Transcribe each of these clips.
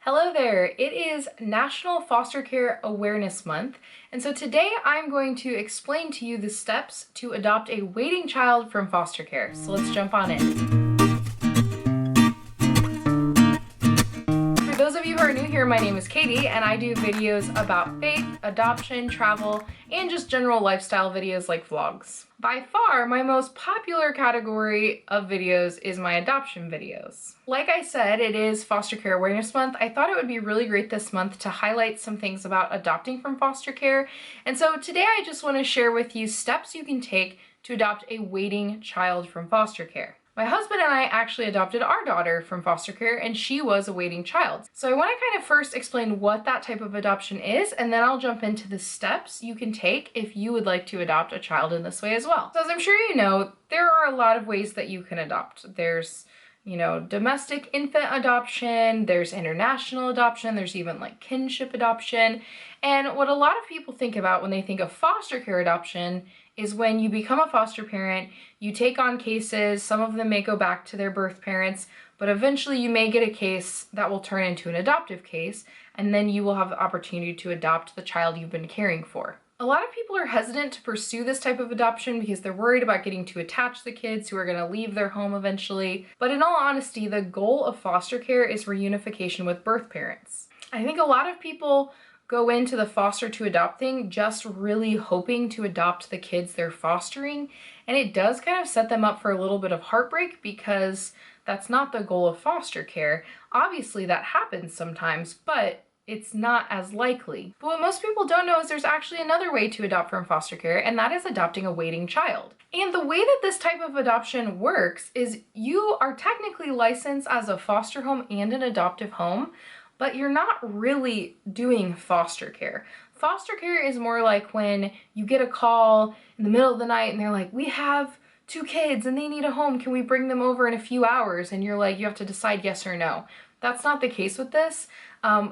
Hello there! It is National Foster Care Awareness Month, and so today I'm going to explain to you the steps to adopt a waiting child from foster care. So let's jump on in. For those of you who are new here, my name is Katie, and I do videos about faith, adoption, travel, and just general lifestyle videos like vlogs. By far, my most popular category of videos is my adoption videos. Like I said, it is Foster Care Awareness Month. I thought it would be really great this month to highlight some things about adopting from foster care. And so today I just want to share with you steps you can take to adopt a waiting child from foster care. My husband and I actually adopted our daughter from foster care, and she was a waiting child. So I want to kind of first explain what that type of adoption is, and then I'll jump into the steps you can take if you would like to adopt a child in this way as well. So as I'm sure you know, there are a lot of ways that you can adopt. There's, domestic infant adoption, there's international adoption, there's even like kinship adoption. And what a lot of people think about when they think of foster care adoption is when you become a foster parent, you take on cases, some of them may go back to their birth parents, but eventually you may get a case that will turn into an adoptive case, and then you will have the opportunity to adopt the child you've been caring for. A lot of people are hesitant to pursue this type of adoption because they're worried about getting too attached to the kids who are going to leave their home eventually. But in all honesty, the goal of foster care is reunification with birth parents. I think a lot of people go into the foster to adopt thing just really hoping to adopt the kids they're fostering, and it does kind of set them up for a little bit of heartbreak because that's not the goal of foster care. Obviously that happens sometimes, but it's not as likely. But what most people don't know is there's actually another way to adopt from foster care, and that is adopting a waiting child. And the way that this type of adoption works is you are technically licensed as a foster home and an adoptive home, but you're not really doing foster care. Foster care is more like when you get a call in the middle of the night and they're like, we have 2 kids and they need a home, can we bring them over in a few hours? And you're like, you have to decide yes or no. That's not the case with this.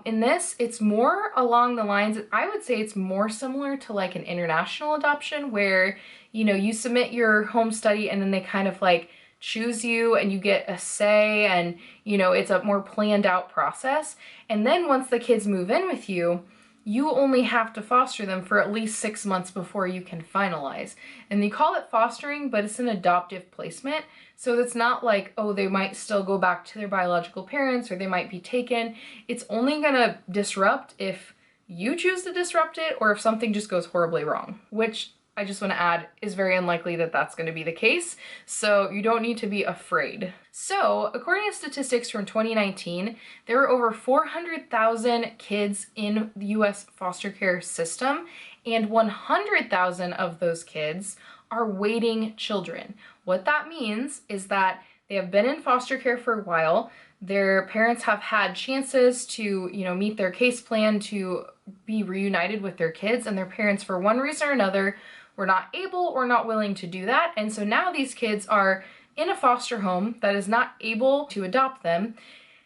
In this, it's more along the lines, I would say it's more similar to like an international adoption where, you submit your home study and then they kind of like choose you and you get a say, and it's a more planned out process. And then once the kids move in with you, you only have to foster them for at least 6 months before you can finalize. And they call it fostering, but it's an adoptive placement. So it's not like, oh, they might still go back to their biological parents or they might be taken. It's only gonna disrupt if you choose to disrupt it or if something just goes horribly wrong, which I just want to add is very unlikely that that's going to be the case, so you don't need to be afraid. So, according to statistics from 2019, there were over 400,000 kids in the US foster care system, and 100,000 of those kids are waiting children. What that means is that they have been in foster care for a while, their parents have had chances to, meet their case plan to be reunited with their kids, and their parents, for one reason or another, were not able or not willing to do that. And so now these kids are in a foster home that is not able to adopt them.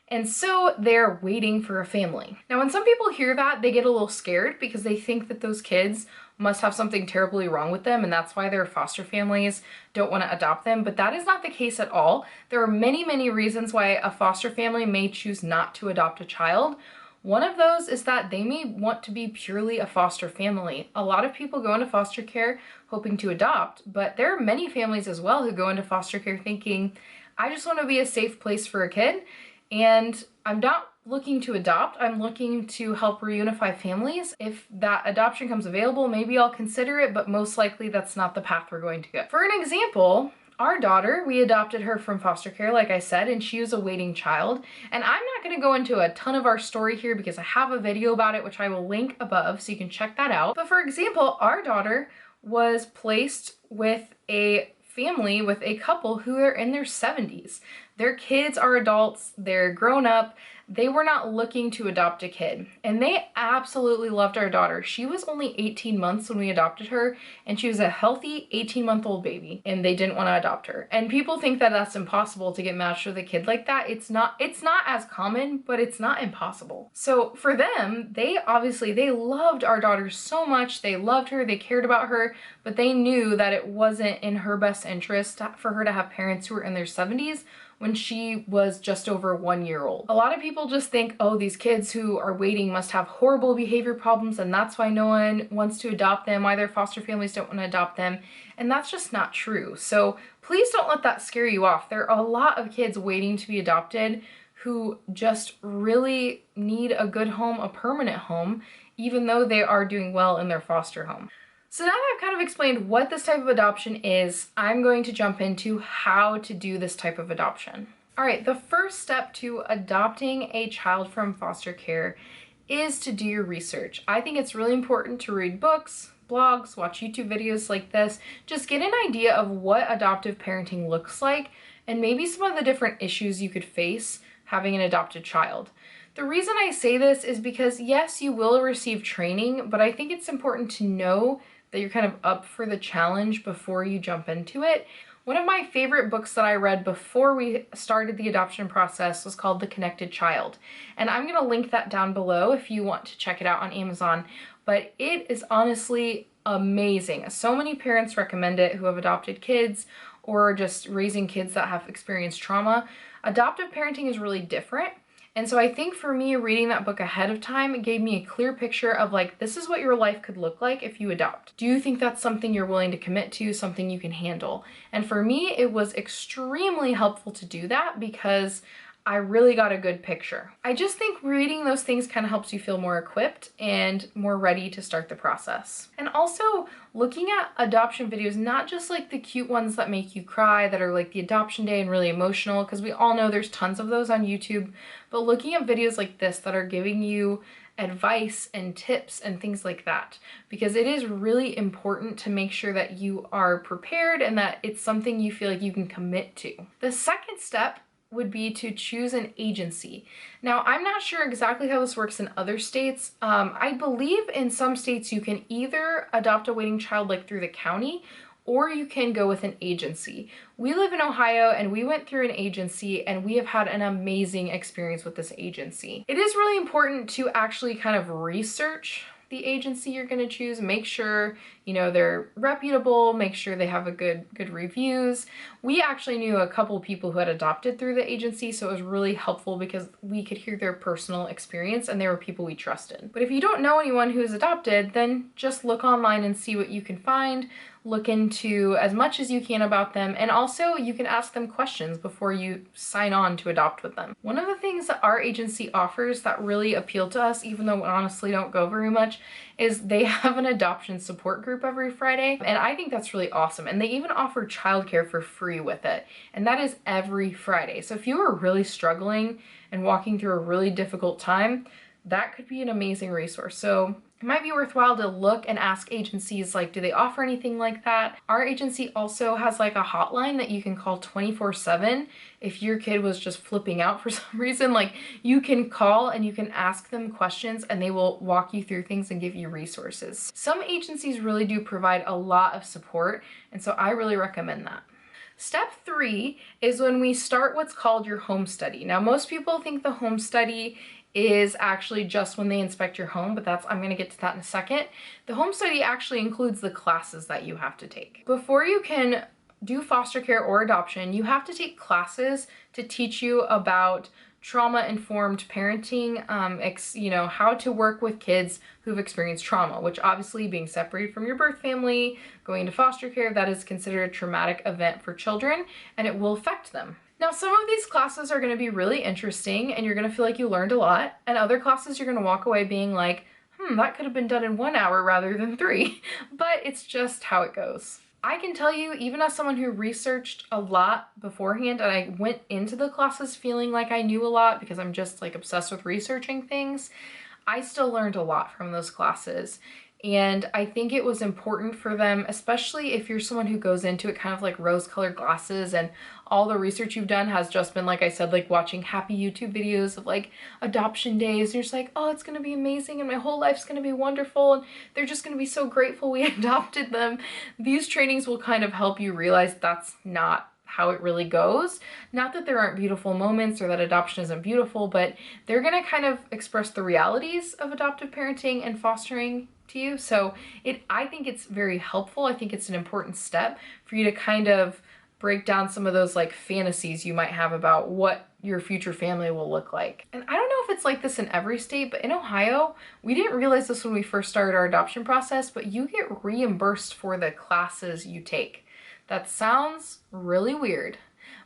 And so they're waiting for a family. Now, when some people hear that, they get a little scared because they think that those kids must have something terribly wrong with them, and that's why their foster families don't want to adopt them. But that is not the case at all. There are many, many reasons why a foster family may choose not to adopt a child. One of those is that they may want to be purely a foster family. A lot of people go into foster care hoping to adopt, but there are many families as well who go into foster care thinking, I just want to be a safe place for a kid, and I'm not looking to adopt, I'm looking to help reunify families. If that adoption comes available, maybe I'll consider it, but most likely that's not the path we're going to go. For an example, our daughter, we adopted her from foster care, like I said, and she was a waiting child. And I'm not going to go into a ton of our story here because I have a video about it, which I will link above so you can check that out. But for example, our daughter was placed with a family, with a couple who are in their 70s. Their kids are adults, they're grown up, they were not looking to adopt a kid. And they absolutely loved our daughter. She was only 18 months when we adopted her, and she was a healthy 18-month-old baby, and they didn't want to adopt her. And people think that that's impossible to get matched with a kid like that. It's not as common, but it's not impossible. So for them, they loved our daughter so much. They loved her, they cared about her, but they knew that it wasn't in her best interest for her to have parents who were in their 70s when she was just over 1 year old. A lot of people just think, oh, these kids who are waiting must have horrible behavior problems and that's why no one wants to adopt them, why their foster families don't want to adopt them, and that's just not true. So please don't let that scare you off. There are a lot of kids waiting to be adopted who just really need a good home, a permanent home, even though they are doing well in their foster home. So now that I've kind of explained what this type of adoption is, I'm going to jump into how to do this type of adoption. All right, the first step to adopting a child from foster care is to do your research. I think it's really important to read books, blogs, watch YouTube videos like this, just get an idea of what adoptive parenting looks like and maybe some of the different issues you could face having an adopted child. The reason I say this is because yes, you will receive training, but I think it's important to know that you're kind of up for the challenge before you jump into it. One of my favorite books that I read before we started the adoption process was called The Connected Child. And I'm gonna link that down below if you want to check it out on Amazon. But it is honestly amazing. So many parents recommend it who have adopted kids or just raising kids that have experienced trauma. Adoptive parenting is really different. And so I think for me, reading that book ahead of time, it gave me a clear picture of like, this is what your life could look like if you adopt. Do you think that's something you're willing to commit to, something you can handle? And for me, it was extremely helpful to do that because I really got a good picture. I just think reading those things kind of helps you feel more equipped and more ready to start the process. And also looking at adoption videos, not just like the cute ones that make you cry, that are like the adoption day and really emotional, because we all know there's tons of those on YouTube, but looking at videos like this that are giving you advice and tips and things like that, because it is really important to make sure that you are prepared and that it's something you feel like you can commit to. The second step would be to choose an agency. Now, I'm not sure exactly how this works in other states. I believe in some states you can either adopt a waiting child like through the county, or you can go with an agency. We live in Ohio and we went through an agency and we have had an amazing experience with this agency. It is really important to actually kind of research the agency you're going to choose. Make sure, you know, they're reputable, make sure they have a good reviews. We actually knew a couple people who had adopted through the agency, so it was really helpful because we could hear their personal experience and they were people we trusted. But if you don't know anyone who is adopted, then just look online and see what you can find. Look into as much as you can about them, and also you can ask them questions before you sign on to adopt with them. One of the things that our agency offers that really appeal to us, even though we honestly don't go very much, is they have an adoption support group every Friday, and I think that's really awesome. And they even offer childcare for free with it, and that is every Friday. So if you are really struggling and walking through a really difficult time, that could be an amazing resource. So it might be worthwhile to look and ask agencies, like, do they offer anything like that? Our agency also has like a hotline that you can call 24/7 if your kid was just flipping out for some reason. Like, you can call and you can ask them questions and they will walk you through things and give you resources. Some agencies really do provide a lot of support, and so I really recommend that. Step 3 is when we start what's called your home study. Now, most people think the home study is actually just when they inspect your home, but I'm going to get to that in a second. The home study actually includes the classes that you have to take. Before you can do foster care or adoption, you have to take classes to teach you about trauma-informed parenting, you know, how to work with kids who've experienced trauma, which obviously being separated from your birth family, going into foster care, that is considered a traumatic event for children, and it will affect them. Now, some of these classes are going to be really interesting and you're going to feel like you learned a lot, and other classes you're going to walk away being like, that could have been done in 1 hour rather than 3, but it's just how it goes. I can tell you, even as someone who researched a lot beforehand, and I went into the classes feeling like I knew a lot because I'm just like obsessed with researching things, I still learned a lot from those classes. And I think it was important for them, especially if you're someone who goes into it kind of like rose-colored glasses and all the research you've done has just been, like I said, like watching happy YouTube videos of like adoption days. And you're just like, oh, it's gonna be amazing and my whole life's gonna be wonderful and they're just gonna be so grateful we adopted them. These trainings will kind of help you realize that's not how it really goes. Not that there aren't beautiful moments or that adoption isn't beautiful, but they're gonna kind of express the realities of adoptive parenting and fostering to you. So I think it's very helpful. I think it's an important step for you to kind of break down some of those like fantasies you might have about what your future family will look like. And I don't know if it's like this in every state, but in Ohio, we didn't realize this when we first started our adoption process, but you get reimbursed for the classes you take. That sounds really weird,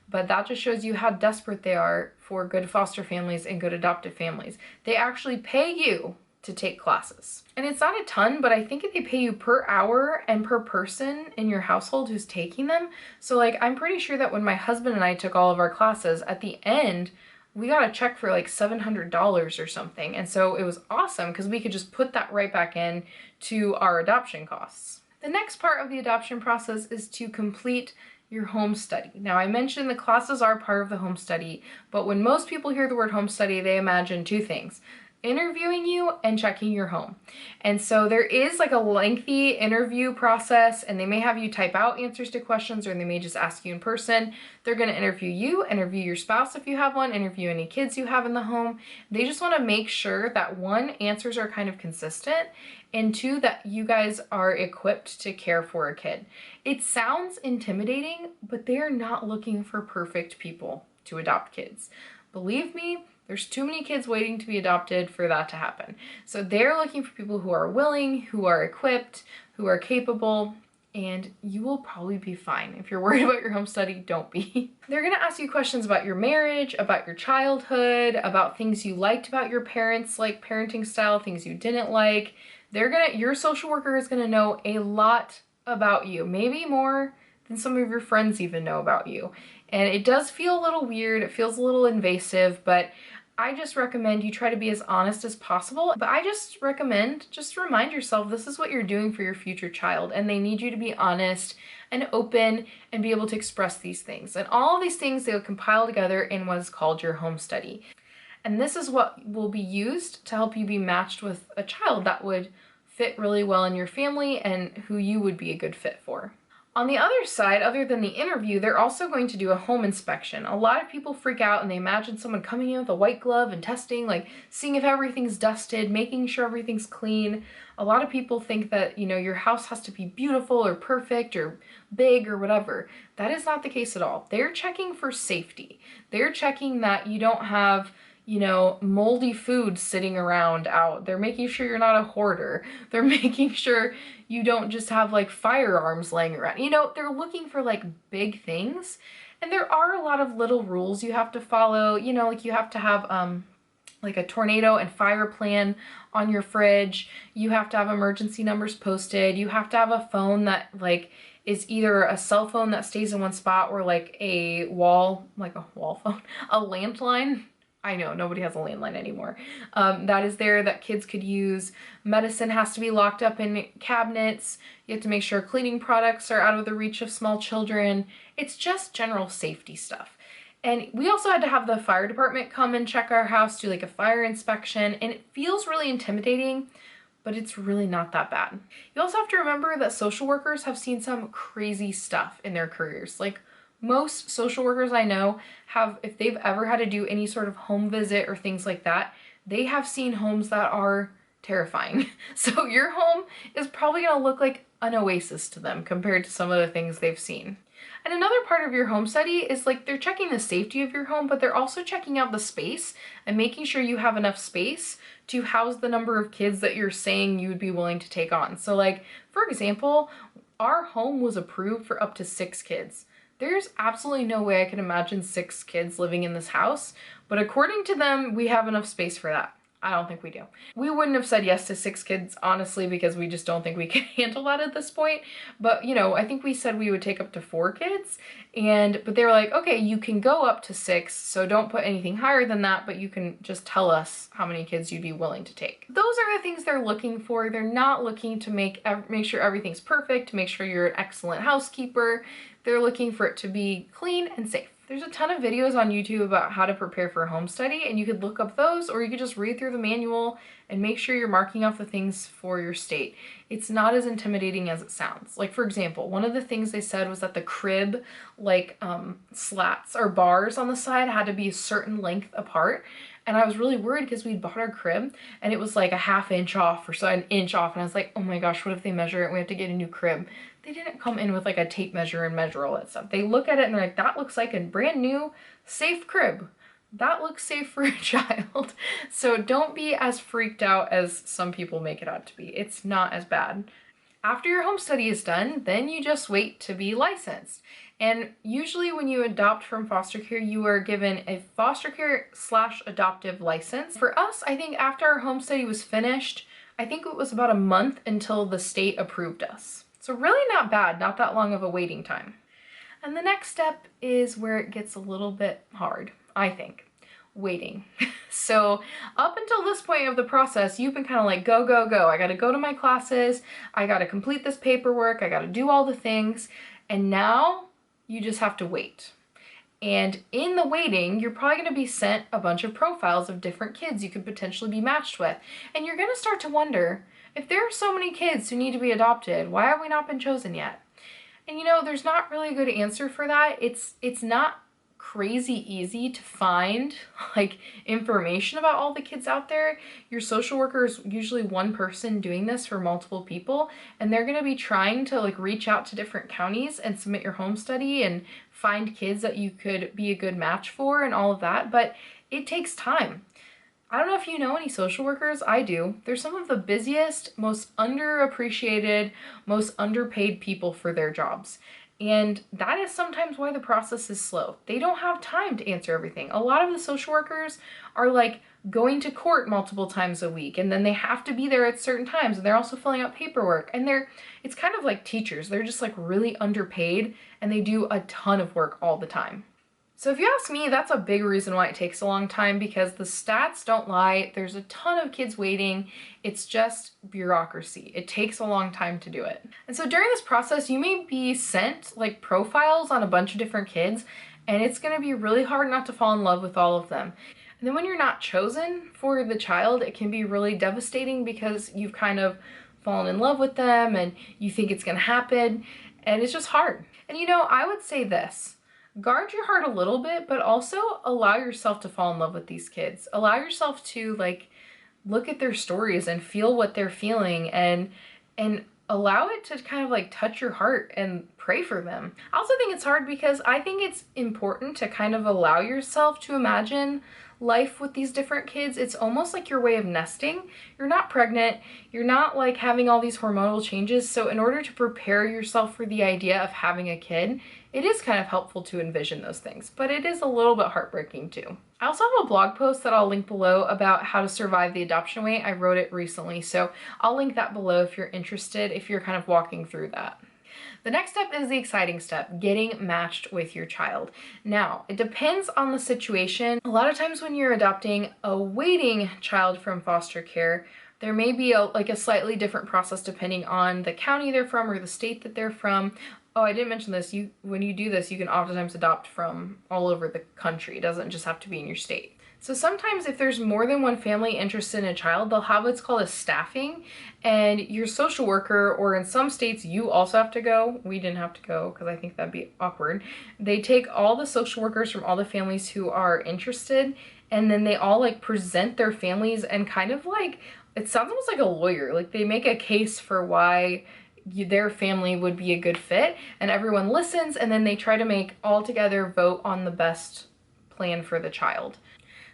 but that just shows you how desperate they are for good foster families and good adoptive families. They actually pay you to take classes. And it's not a ton, but I think they pay you per hour and per person in your household who's taking them. So like, I'm pretty sure that when my husband and I took all of our classes, at the end, we got a check for like $700 or something. And so it was awesome because we could just put that right back in to our adoption costs. The next part of the adoption process is to complete your home study. Now, I mentioned the classes are part of the home study, but when most people hear the word home study, they imagine two things: interviewing you and checking your home. And so there is like a lengthy interview process, and they may have you type out answers to questions, or they may just ask you in person. They're going to interview you, interview your spouse if you have one, interview any kids you have in the home. They just want to make sure that one, answers are kind of consistent, and two, that you guys are equipped to care for a kid. It sounds intimidating, but they are not looking for perfect people to adopt kids. Believe me, there's too many kids waiting to be adopted for that to happen. So they're looking for people who are willing, who are equipped, who are capable, and you will probably be fine. If you're worried about your home study, don't be. They're gonna ask you questions about your marriage, about your childhood, about things you liked about your parents, like parenting style, things you didn't like. Your social worker is gonna know a lot about you, maybe more than some of your friends even know about you. And it does feel a little weird, it feels a little invasive, but I just recommend you try to be as honest as possible. But I just recommend, just remind yourself this is what you're doing for your future child, and they need you to be honest and open and be able to express these things. And all of these things, they'll compile together in what is called your home study. And this is what will be used to help you be matched with a child that would fit really well in your family and who you would be a good fit for. On the other side, other than the interview, they're also going to do a home inspection. A lot of people freak out and they imagine someone coming in with a white glove and testing, like seeing if everything's dusted, making sure everything's clean. A lot of people think that, you know, your house has to be beautiful or perfect or big or whatever. That is not the case at all. They're checking for safety. They're checking that you don't have, you know, moldy food sitting around out. They're making sure you're not a hoarder. They're making sure you don't just have like firearms laying around. You know, they're looking for like big things. And there are a lot of little rules you have to follow. You know, like you have to have like a tornado and fire plan on your fridge. You have to have emergency numbers posted. You have to have a phone that like is either a cell phone that stays in one spot or like a wall phone, a landline. I know, nobody has a landline anymore. That is there that kids could use. Medicine has to be locked up in cabinets. You have to make sure cleaning products are out of the reach of small children. It's just general safety stuff. And we also had to have the fire department come and check our house, do like a fire inspection, and it feels really intimidating, but it's really not that bad. You also have to remember that social workers have seen some crazy stuff in their careers. Like, most social workers I know have, if they've ever had to do any sort of home visit or things like that, they have seen homes that are terrifying. So your home is probably gonna look like an oasis to them compared to some of the things they've seen. And another part of your home study is like they're checking the safety of your home, but they're also checking out the space and making sure you have enough space to house the number of kids that you're saying you would be willing to take on. So like, for example, our home was approved for up to 6 kids. There's absolutely no way I can imagine 6 kids living in this house, but according to them, we have enough space for that. I don't think we do. We wouldn't have said yes to 6 kids, honestly, because we just don't think we can handle that at this point. But, you know, I think we said we would take up to 4 kids, but they were like, okay, you can go up to 6, so don't put anything higher than that, but you can just tell us how many kids you'd be willing to take. Those are the things they're looking for. They're not looking to make sure everything's perfect, to make sure you're an excellent housekeeper. They're looking for it to be clean and safe. There's a ton of videos on YouTube about how to prepare for a home study, and you could look up those, or you could just read through the manual and make sure you're marking off the things for your state. It's not as intimidating as it sounds. Like, for example, one of the things they said was that the crib, like slats or bars on the side had to be a certain length apart. And I was really worried because we'd bought our crib and it was like a 1/2 inch off or so, an inch off. And I was like, oh my gosh, what if they measure it and we have to get a new crib? they didn't come in with like a tape measure and measure all that stuff. They look at it and they're like, that looks like a brand new safe crib. That looks safe for a child. So don't be as freaked out as some people make it out to be. It's not as bad. After your home study is done, then you just wait to be licensed. And usually when you adopt from foster care, you are given a foster care / adoptive license. For us, I think after our home study was finished, I think it was about a month until the state approved us. So really not bad, not that long of a waiting time. And the next step is where it gets a little bit hard, I think. Waiting. So up until this point of the process, you've been kind of like, go, go, go. I got to go to my classes. I got to complete this paperwork. I got to do all the things. And now you just have to wait. And in the waiting, you're probably going to be sent a bunch of profiles of different kids you could potentially be matched with. And you're going to start to wonder, if there are so many kids who need to be adopted, why have we not been chosen yet? And you know, there's not really a good answer for that. It's not crazy easy to find like information about all the kids out there. Your social worker is usually one person doing this for multiple people, and they're going to be trying to like reach out to different counties and submit your home study and find kids that you could be a good match for and all of that, but it takes time. I don't know if you know any social workers. I do. They're some of the busiest, most underappreciated, most underpaid people for their jobs. And that is sometimes why the process is slow. They don't have time to answer everything. A lot of the social workers are like going to court multiple times a week, and then they have to be there at certain times, and they're also filling out paperwork. And it's kind of like teachers. They're just like really underpaid, and they do a ton of work all the time. So if you ask me, that's a big reason why it takes a long time, because the stats don't lie. There's a ton of kids waiting. It's just bureaucracy. It takes a long time to do it. And so during this process, you may be sent like profiles on a bunch of different kids, and it's going to be really hard not to fall in love with all of them. And then when you're not chosen for the child, it can be really devastating because you've kind of fallen in love with them and you think it's going to happen, and it's just hard. And you know, I would say this. Guard your heart a little bit, but also allow yourself to fall in love with these kids. Allow yourself to like look at their stories and feel what they're feeling, and allow it to kind of like touch your heart and pray for them. I also think it's hard because I think it's important to kind of allow yourself to imagine life with these different kids. It's almost like your way of nesting. You're not pregnant. You're not like having all these hormonal changes. So in order to prepare yourself for the idea of having a kid, it is kind of helpful to envision those things, but it is a little bit heartbreaking too. I also have a blog post that I'll link below about how to survive the adoption wait. I wrote it recently, so I'll link that below if you're interested, if you're kind of walking through that. The next step is the exciting step, getting matched with your child. Now, it depends on the situation. A lot of times when you're adopting a waiting child from foster care, there may be a slightly different process depending on the county they're from or the state that they're from. Oh, I didn't mention this. When you do this, you can oftentimes adopt from all over the country. It doesn't just have to be in your state. So sometimes if there's more than one family interested in a child, they'll have what's called a staffing, and your social worker, or in some states you also have to go. We didn't have to go because I think that'd be awkward. They take all the social workers from all the families who are interested, and then they all like present their families and kind of like, it sounds almost like a lawyer. Like they make a case for why their family would be a good fit, and everyone listens, and then they try to make all together vote on the best plan for the child.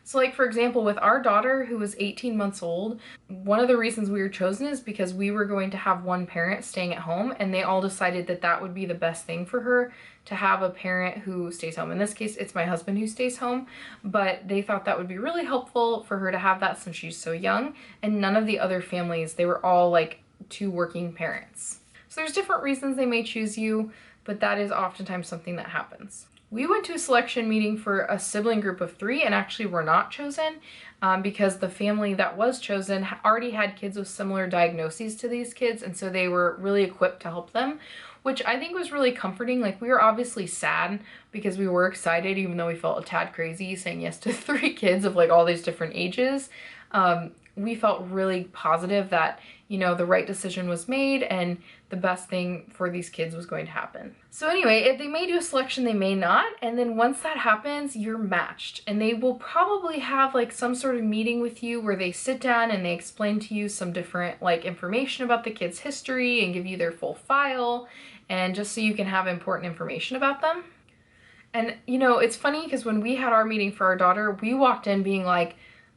So like, for example, with our daughter who was 18 months old, one of the reasons we were chosen is because we were going to have one parent staying at home, and they all decided that that would be the best thing for her, to have a parent who stays home. In this case, it's my husband who stays home, but they thought that would be really helpful for her to have that since she's so young. And none of the other families, they were all like 2 working parents. So there's different reasons they may choose you, but that is oftentimes something that happens. We went to a selection meeting for a sibling group of 3 and actually were not chosen because the family that was chosen already had kids with similar diagnoses to these kids, and so they were really equipped to help them, which I think was really comforting. Like, we were obviously sad because we were excited, even though we felt a tad crazy saying yes to 3 kids of like all these different ages. We felt really positive that, you know, the right decision was made and the best thing for these kids was going to happen. So anyway, if they may do a selection, they may not. And then once that happens, you're matched, and they will probably have like some sort of meeting with you where they sit down and they explain to you some different like information about the kid's history and give you their full file. and just so you can have important information about them. And you know, it's funny because when we had our meeting for our daughter, we walked in being like,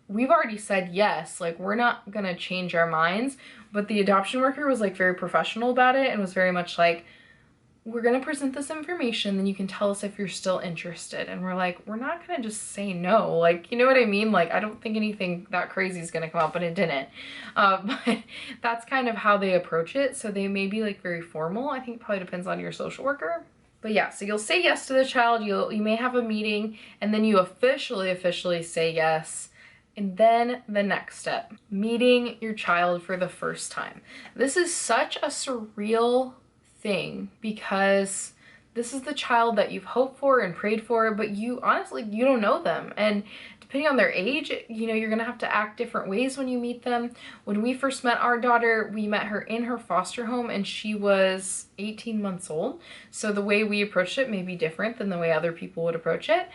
we've already said yes, like we're not gonna change our minds. But the adoption worker was like very professional about it and was very much like, we're gonna present this information, then you can tell us if you're still interested. And we're like, we're not gonna just say no. Like, you know what I mean? Like, I don't think anything that crazy is gonna come up, but it didn't. But that's kind of how they approach it. So they may be like very formal. I think it probably depends on your social worker. But yeah, so you'll say yes to the child, you may have a meeting, and then you officially say yes. And then the next step, meeting your child for the first time. This is such a surreal thing because this is the child that you've hoped for and prayed for, but you honestly, you don't know them. And depending on their age, you know, you're gonna have to act different ways when you meet them. When we first met our daughter, we met her in her foster home and she was 18 months old. So the way we approached it may be different than the way other people would approach it.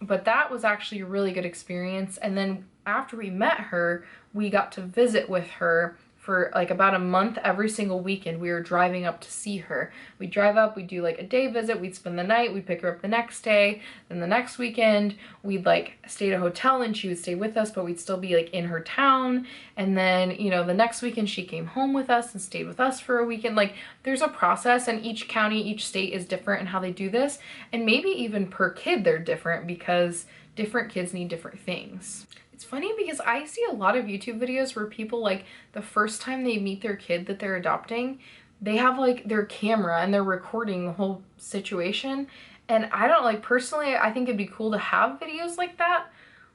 But that was actually a really good experience. And then after we met her, we got to visit with her for like about a month. Every single weekend we were driving up to see her. We'd drive up, we'd do like a day visit, we'd spend the night, we'd pick her up the next day. Then the next weekend we'd like stay at a hotel and she would stay with us, but we'd still be like in her town. And then, you know, the next weekend she came home with us and stayed with us for a weekend. Like, there's a process, and each county, each state is different in how they do this. And maybe even per kid they're different because different kids need different things. It's funny because I see a lot of YouTube videos where people, like, the first time they meet their kid that they're adopting, they have like their camera and they're recording the whole situation. And I don't, like, personally, I think it'd be cool to have videos like that,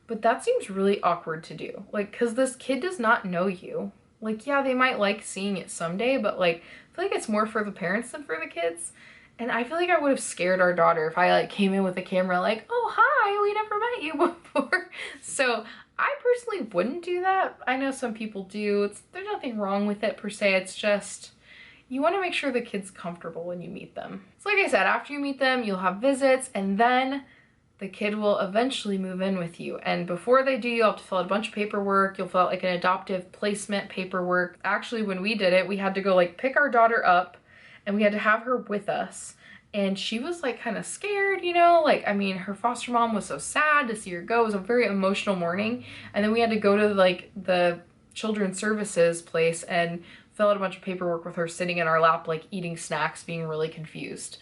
but that seems really awkward to do. Like, cause this kid does not know you. Like, yeah, they might like seeing it someday, but like, I feel like it's more for the parents than for the kids. And I feel like I would have scared our daughter if I like came in with a camera like, oh, hi, we never met you before. So I personally wouldn't do that. I know some people do. There's nothing wrong with it per se. It's just, you want to make sure the kid's comfortable when you meet them. So like I said, after you meet them, you'll have visits, and then the kid will eventually move in with you. And before they do, you'll have to fill out a bunch of paperwork. You'll fill out like an adoptive placement paperwork. Actually, when we did it, we had to go like pick our daughter up and we had to have her with us. And she was like kind of scared, you know, like, I mean, her foster mom was so sad to see her go. It was a very emotional morning. And then we had to go to like the children's services place and fill out a bunch of paperwork with her sitting in our lap, like eating snacks, being really confused.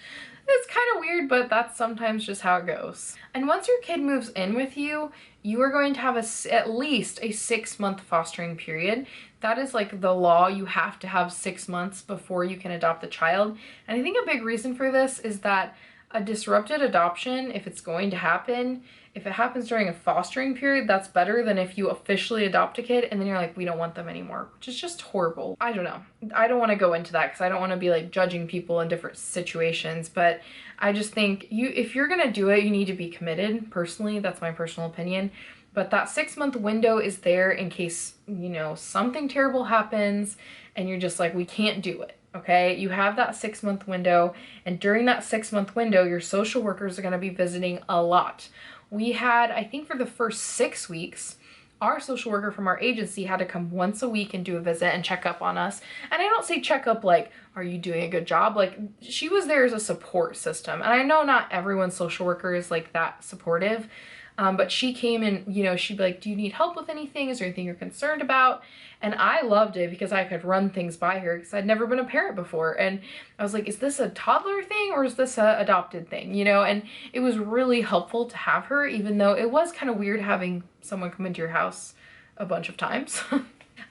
It's kind of weird, but that's sometimes just how it goes. And once your kid moves in with you, you are going to have at least a 6-month fostering period. That is like the law. You have to have 6 months before you can adopt a child. And I think a big reason for this is that a disrupted adoption, if it's going to happen, if it happens during a fostering period, that's better than if you officially adopt a kid and then you're like, we don't want them anymore, which is just horrible. I don't know. I don't want to go into that because I don't want to be like judging people in different situations, but I just think if you're going to do it, you need to be committed. Personally, that's my personal opinion. But that 6-month window is there in case, you know, something terrible happens and you're just like, we can't do it. Okay, you have that 6-month window, and during that 6-month window, your social workers are going to be visiting a lot. We had, I think for the first 6 weeks, our social worker from our agency had to come once a week and do a visit and check up on us. And I don't say check up like, are you doing a good job? Like, she was there as a support system. And I know not everyone's social worker is like that supportive, but she came and, you know, she'd be like, do you need help with anything? Is there anything you're concerned about? And I loved it because I could run things by her because I'd never been a parent before. And I was like, is this a toddler thing or is this a adopted thing? You know, and it was really helpful to have her, even though it was kind of weird having someone come into your house a bunch of times.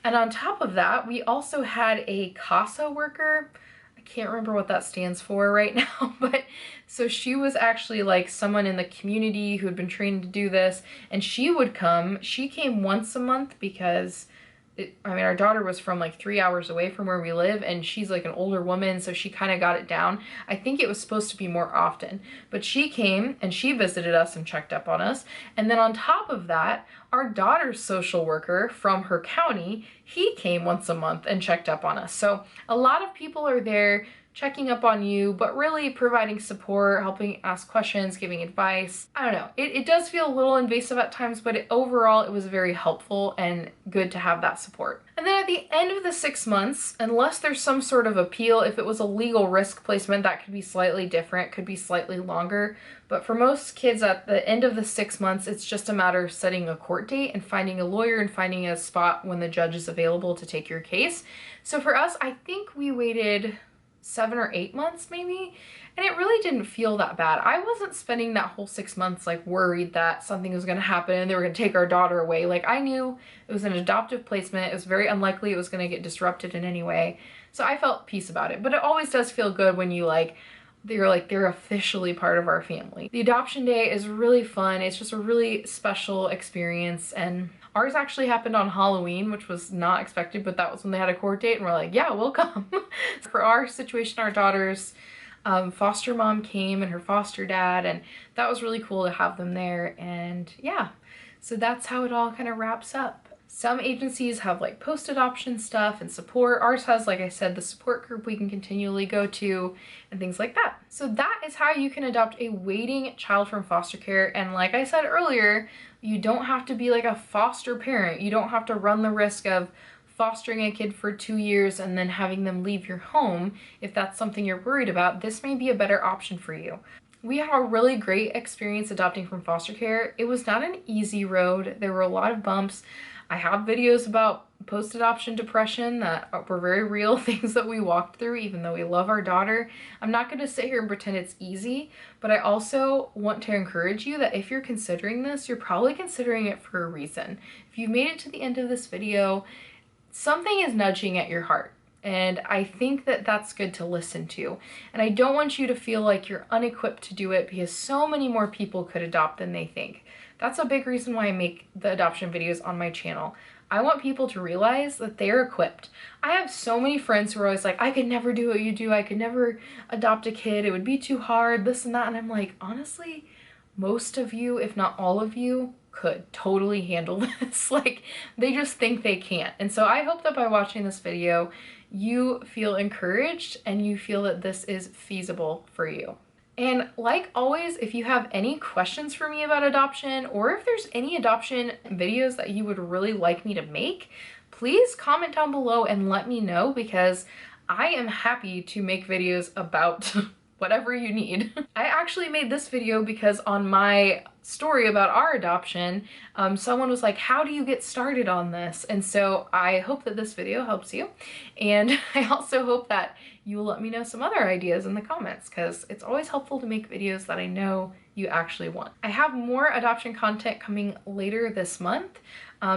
And on top of that, we also had a CASA worker. I can't remember what that stands for right now, but so she was actually like someone in the community who had been trained to do this, and she would come. She came once a month because our daughter was from like 3 hours away from where we live, and she's like an older woman, so she kind of got it down. I think it was supposed to be more often, but she came and she visited us and checked up on us. And then on top of that, our daughter's social worker from her county, he came once a month and checked up on us. So a lot of people are there checking up on you, but really providing support, helping ask questions, giving advice. I don't know. It does feel a little invasive at times, but overall it was very helpful and good to have that support. And then at the end of the 6 months, unless there's some sort of appeal, if it was a legal risk placement, that could be slightly different, could be slightly longer. But for most kids at the end of the 6 months, it's just a matter of setting a court date and finding a lawyer and finding a spot when the judge is available to take your case. So for us, I think we waited 7 or 8 months maybe, and it really didn't feel that bad. I wasn't spending that whole 6 months like worried that something was going to happen and they were going to take our daughter away. Like, I knew it was an adoptive placement. It was very unlikely it was going to get disrupted in any way. So I felt peace about it. But it always does feel good when you they're officially part of our family. The adoption day is really fun. It's just a really special experience, and ours actually happened on Halloween, which was not expected, but that was when they had a court date and we're like, yeah, we'll come. For our situation, our daughter's foster mom came and her foster dad, and that was really cool to have them there. And yeah, so that's how it all kind of wraps up. Some agencies have like post-adoption stuff and support. Ours has, like I said, the support group we can continually go to and things like that. So that is how you can adopt a waiting child from foster care. And like I said earlier, you don't have to be like a foster parent. You don't have to run the risk of fostering a kid for 2 years and then having them leave your home. If that's something you're worried about, this may be a better option for you. We had a really great experience adopting from foster care. It was not an easy road. There were a lot of bumps. I have videos about post-adoption depression that were very real, things that we walked through, even though we love our daughter. I'm not going to sit here and pretend it's easy, but I also want to encourage you that if you're considering this, you're probably considering it for a reason. If you've made it to the end of this video, something is nudging at your heart. And I think that that's good to listen to. And I don't want you to feel like you're unequipped to do it, because so many more people could adopt than they think. That's a big reason why I make the adoption videos on my channel. I want people to realize that they're equipped. I have so many friends who are always like, I could never do what you do. I could never adopt a kid. It would be too hard, this and that. And I'm like, honestly, most of you, if not all of you, could totally handle this. Like, they just think they can't. And so I hope that by watching this video, you feel encouraged and you feel that this is feasible for you. And like always, if you have any questions for me about adoption, or if there's any adoption videos that you would really like me to make, please comment down below and let me know, because I am happy to make videos about whatever you need. I actually made this video because on my story about our adoption, someone was like, how do you get started on this? And so I hope that this video helps you. And I also hope that you will let me know some other ideas in the comments, because it's always helpful to make videos that I know you actually want. I have more adoption content coming later this month.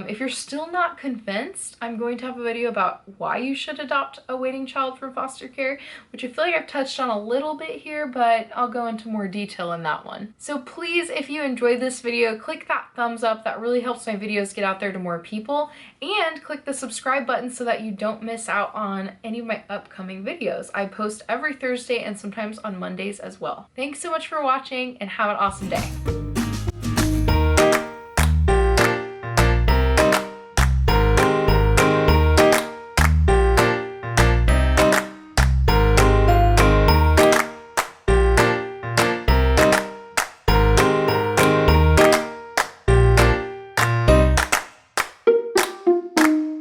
If you're still not convinced, I'm going to have a video about why you should adopt a waiting child from foster care, which I feel like I've touched on a little bit here, but I'll go into more detail in that one. So please, if you enjoyed this video, click that thumbs up. That really helps my videos get out there to more people. And click the subscribe button so that you don't miss out on any of my upcoming videos. I post every Thursday and sometimes on Mondays as well. Thanks so much for watching, and have an awesome day.